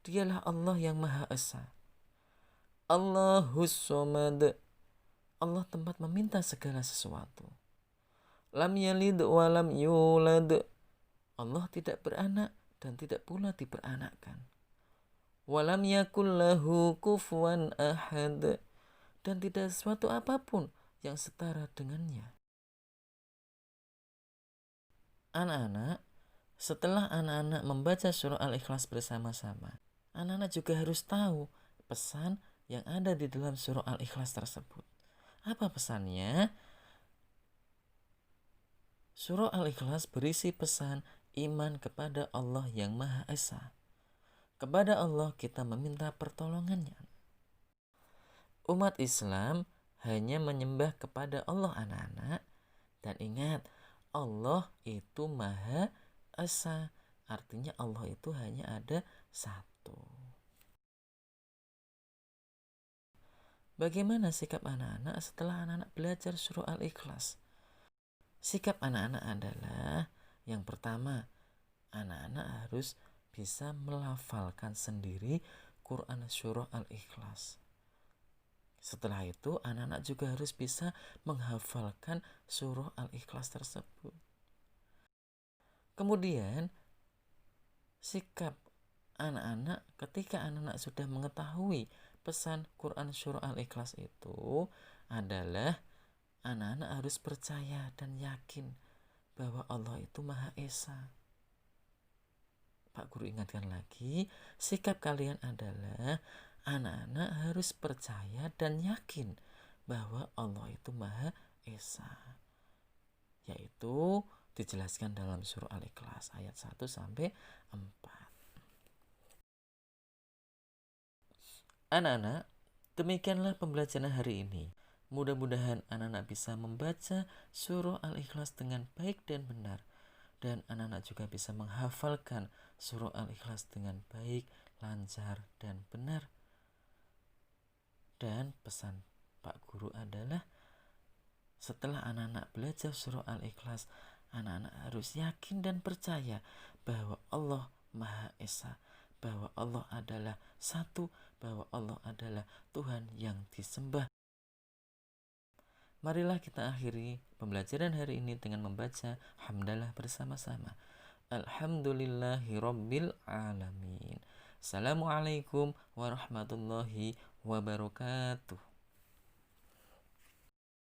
Dialah Allah yang Maha Esa. Allahus Somad. Allah tempat meminta segala sesuatu. Lam yalid wa lam yulad. Allah tidak beranak dan tidak pula diperanakkan. Walam yakul lahu kufuwan ahad. Dan tidak sesuatu apapun yang setara dengannya. Anak-anak, setelah anak-anak membaca surah Al-Ikhlas bersama-sama, anak-anak juga harus tahu pesan yang ada di dalam surah Al-Ikhlas tersebut. Apa pesannya? Surah Al-Ikhlas berisi pesan iman kepada Allah yang Maha Esa. Kepada Allah kita meminta pertolongannya. Umat Islam hanya menyembah kepada Allah anak-anak. Dan ingat, Allah itu Maha Esa. Artinya Allah itu hanya ada satu. Bagaimana sikap anak-anak setelah anak-anak belajar surah Al-Ikhlas? Sikap anak-anak adalah yang pertama, anak-anak harus bisa melafalkan sendiri Quran surah Al-Ikhlas. Setelah itu anak-anak juga harus bisa menghafalkan surah Al-Ikhlas tersebut. Kemudian sikap anak-anak ketika anak-anak sudah mengetahui pesan Quran surah Al-Ikhlas itu adalah anak-anak harus percaya dan yakin bahwa Allah itu Maha Esa. Pak Guru ingatkan lagi, sikap kalian adalah anak-anak harus percaya dan yakin bahwa Allah itu Maha Esa. Yaitu dijelaskan dalam surah Al-Ikhlas ayat 1 sampai 4. Anak-anak, demikianlah pembelajaran hari ini. Mudah-mudahan anak-anak bisa membaca surah Al-Ikhlas dengan baik dan benar. Dan anak-anak juga bisa menghafalkan surah Al-Ikhlas dengan baik, lancar, dan benar. Dan pesan Pak Guru adalah setelah anak-anak belajar surah Al-Ikhlas, anak-anak harus yakin dan percaya bahwa Allah Maha Esa, bahwa Allah adalah satu, bahwa Allah adalah Tuhan yang disembah. Marilah kita akhiri pembelajaran hari ini dengan membaca hamdalah bersama-sama. Alhamdulillahirabbil alamin. Assalamualaikum warahmatullahi wabarakatuh.